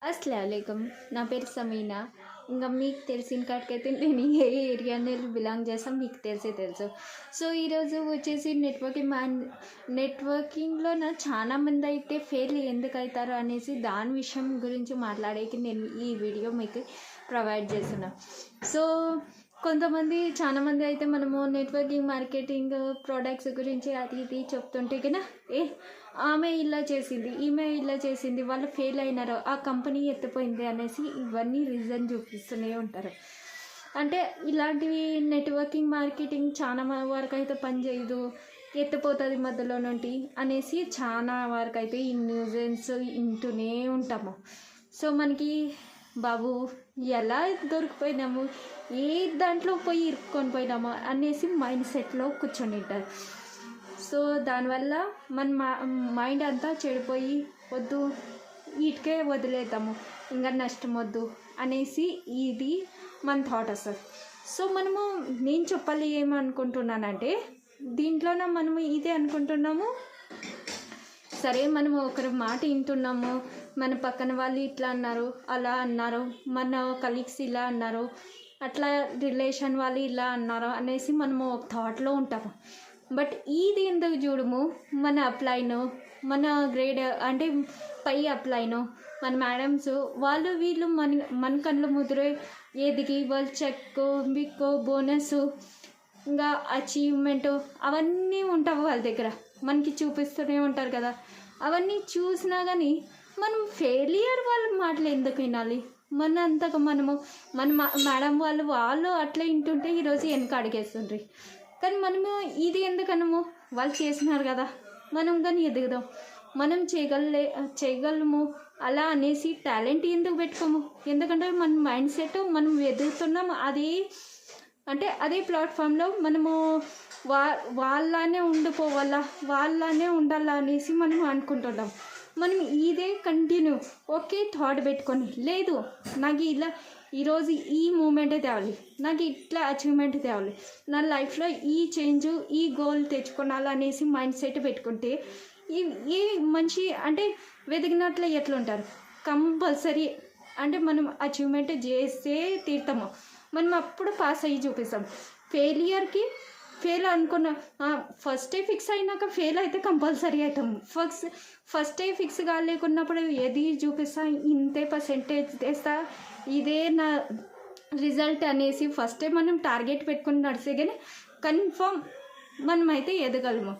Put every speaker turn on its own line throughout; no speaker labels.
అస్సలాముఅలైకుం. నా పేరు సమీనా. ఇంక మీకు తెలిసిన కాడికైతే నేను ఏ ఏరియా అనేది బిలాంగ్ చేస్తాను మీకు తెలుసు. సో, ఈరోజు వచ్చేసి నెట్వర్కింగ్‌లో చాలా మంది అయితే ఫెయిల్ ఎందుకు అవుతారు అనేసి దాని విషయం గురించి మాట్లాడేకి నేను ఈ వీడియో మీకు ప్రొవైడ్ చేస్తున్నా. సో, చాలామంది అయితే మనము నెట్వర్కింగ్ మార్కెటింగ్ ప్రోడక్ట్స్ గురించి అది ఇది చెప్తుంటే కన్నా ఆమె ఇలా చేసింది, ఈమె ఇలా చేసింది, వాళ్ళు ఫెయిల్ అయినారు, ఆ కంపెనీ ఎత్తిపోయింది అనేసి ఇవన్నీ రీజన్ చూపిస్తూనే ఉంటారు. అంటే ఇలాంటివి నెట్వర్కింగ్ మార్కెటింగ్ చాలా వరకు అయితే పనిచేయదు, ఎత్తిపోతుంది మధ్యలో నుండి అనేసి చాలా వరకు అయితే ఈ న్యూసెన్స్ వింటూనే ఉంటాము. సో మనకి బాబు ఎలా దొరికిపోయినాము, ఏ దాంట్లో పోయి ఇరుక్కొని పోయినాము అనేసి మైండ్ సెట్లో కూర్చొని ఉంటారు. సో దానివల్ల మన మైండ్ అంతా చెడిపోయి వద్దు వీటికే వదిలేద్దాము, ఇంకా నష్టం వద్దు అనేసి ఇది మన థాట్ వస్తుంది. సో నేను చెప్పాలి ఏమనుకుంటున్నానంటే, దీంట్లోనే మనము ఇదే అనుకుంటున్నాము, సరే మనము ఒకరి మాట వింటున్నాము, మన పక్కన వాళ్ళు ఇట్లా అన్నారు, అలా అన్నారు, మన కలీగ్స్ ఇలా అన్నారు, అట్లా రిలేషన్ వాళ్ళు ఇలా అన్నారు అనేసి మనము ఒక థాట్లో ఉంటాము. బట్ ఇది ఎందుకు చూడము, మన అప్లైను, మన గ్రేడ్ అంటే పై అప్లైను, మన మేడమ్స్ వాళ్ళు వీళ్ళు మన కళ్ళు ముదిరే ఎదిగి వాళ్ళు చెక్ బిక్ బోనస్ ఇంకా అచీవ్మెంట్ అవన్నీ ఉంటావు వాళ్ళ దగ్గర మనకి చూపిస్తూనే ఉంటారు కదా. అవన్నీ చూసినా కానీ మనం ఫెయిలియర్ వాళ్ళ మాటలు ఎందుకు వినాలి? మన మేడం వాళ్ళు అట్లా వింటుంటే ఈరోజు వెనక అడిగేస్తుండ్రి. కానీ మనము ఇది ఎందుకనము, వాళ్ళు చేసినారు కదా మనం కానీ ఎదుగుదాం, మనం చేయగలము అలా అనేసి టాలెంట్ ఎందుకు పెట్టుకోము? ఎందుకంటే మన మైండ్ సెట్ మనం ఎదుగుతున్నాం, అదే ప్లాట్ఫామ్లో మనము వాళ్ళనే ఉండిపోవాలా, వాళ్ళనే ఉండాలా అనేసి మనం అనుకుంటున్నాం. మనం ఇదే కంటిన్యూ ఒకే థాట్ పెట్టుకొని, లేదు నాకు ఇలా ఈరోజు ఈ మూమెంటే తేవాలి, నాకు ఇట్లా అచీవ్మెంట్ తేవాలి, నా లైఫ్లో ఈ చేంజ్ ఈ గోల్ తెచ్చుకోవాలనేసి మైండ్ సెట్ పెట్టుకుంటే ఈ మంచి వెతికినట్లు ఎట్లుంటారు. కంపల్సరీ మనం అచీవ్మెంట్ చేస్తే తీర్థము, మనం అప్పుడు పాస్ అయ్యి చూపిస్తాం. ఫెయిల్ అనుకున్న ఫస్టే ఫిక్స్ అయినాక ఫెయిల్ అయితే కంపల్సరీ అవుతాము. ఫస్టే ఫిక్స్ కాలేకున్నప్పుడు ఏది చూపిస్తా, ఇంతే పర్సెంటేజ్ తెస్తా, ఇదే నా రిజల్ట్ అనేసి ఫస్టే మనం టార్గెట్ పెట్టుకుని నడిస్తే కానీ కన్ఫర్మ్ మనమైతే ఎదగలము.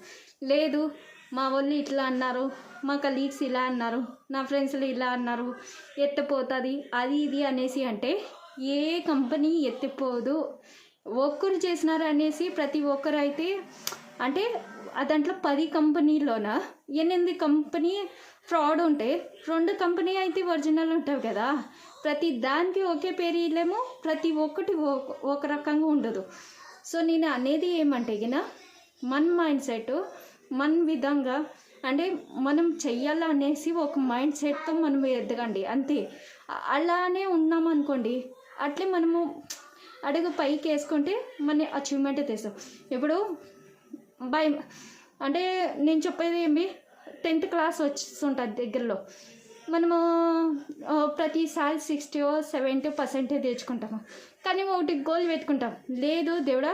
లేదు మా వాళ్ళు ఇట్లా అన్నారు, మా కలీగ్స్ ఇలా అన్నారు, నా ఫ్రెండ్స్లు ఇలా అన్నారు, ఎత్తిపోతుంది అది ఇది అనేసి అంటే ఏ కంపెనీ ఎత్తిపోదు. ఒక్కరు చేసినారు అనేసి ప్రతి ఒక్కరు అయితే దాంట్లో 10 కంపెనీలోన 8 కంపెనీ ఫ్రాడ్ ఉంటే 2 కంపెనీ అయితే ఒరిజినల్ ఉంటావు కదా. ప్రతి దానికి ఒకే పేరు ఇల్లేమో, ప్రతి ఒక్కటి ఒక రకంగా ఉండదు. సో నేను అనేది ఏమంటే మన మైండ్ సెట్ మన విధంగా మనం చెయ్యాలనేసి ఒక మైండ్ సెట్తో మనం ఎదగండి అంతే. అలానే ఉన్నామనుకోండి, అట్లే మనము అడుగు పైకి వేసుకుంటే మన అచీవ్మెంట్ తెస్తాం. ఇప్పుడు నేను చెప్పేది 10th క్లాస్ వస్తుంటుంది దగ్గరలో, మనము ప్రతిసారి 60-70% తెచ్చుకుంటాము. కానీ ఒకటి గోల్ పెట్టుకుంటాం, లేదు దేవుడా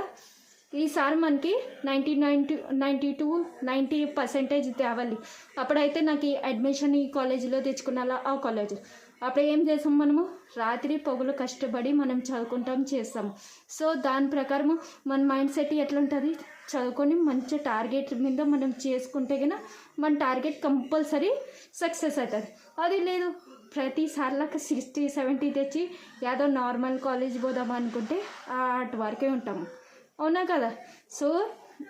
ఈసారి మనకి 92-90% తేవాలి, అప్పుడైతే నాకు అడ్మిషన్ ఈ కాలేజీలో తెచ్చుకున్నాలా ఆ కాలేజ్. అప్పుడు ఏం చేస్తాం, మనము రాత్రి పొగలు కష్టపడి మనం చదువుకుంటాం చేస్తాము. సో దాని ప్రకారము మన మైండ్ సెట్ ఎట్లుంటుంది, చదువుకొని మంచి టార్గెట్ మీద మనం చేసుకుంటే కన్నా మన టార్గెట్ కంపల్సరీ సక్సెస్ అవుతుంది. అది లేదు ప్రతిసారిలాగా 60-70 తెచ్చి ఏదో నార్మల్ కాలేజ్ పోదాం అనుకుంటే అటు వరకే ఉంటాము, అవునా కదా. సో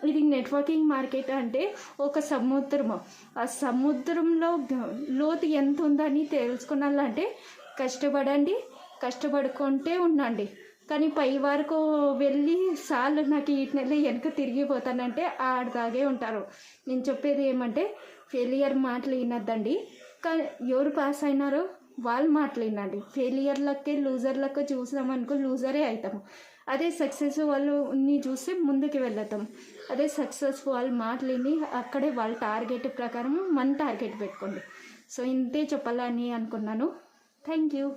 ఇది నెట్వర్కింగ్ మార్కెట్ అంటే ఒక సముద్రము. ఆ సముద్రంలో లోతు ఎంత ఉందని తెలుసుకున్నాలంటే కష్టపడుకుంటే ఉండండి. కానీ పై వరకు వెళ్ళి సార్లు నాకు ఈ నెల వెనక తిరిగిపోతానంటే ఆడదాగే ఉంటారు. నేను చెప్పేది ఏమంటే ఫెయిలియర్ మాటలు వినద్దండి, కానీ ఎవరు పాస్ అయినారో వాళ్ళు మాటలు వినండి. ఫెయిలియర్లకే లూజర్లకే చూసామనుకో లూజరే అవుతాము. అదే సక్సెస్ వాళ్ళని చూస్తే ముందుకు వెళ్తాం. అదే సక్సెస్ వాళ్ళ మాటలు విని అక్కడే వాళ్ళ టార్గెట్ ప్రకారం మన టార్గెట్ పెట్టుకోండి. సో ఇంతే చెప్పాలని అనుకున్నాను. Thank you.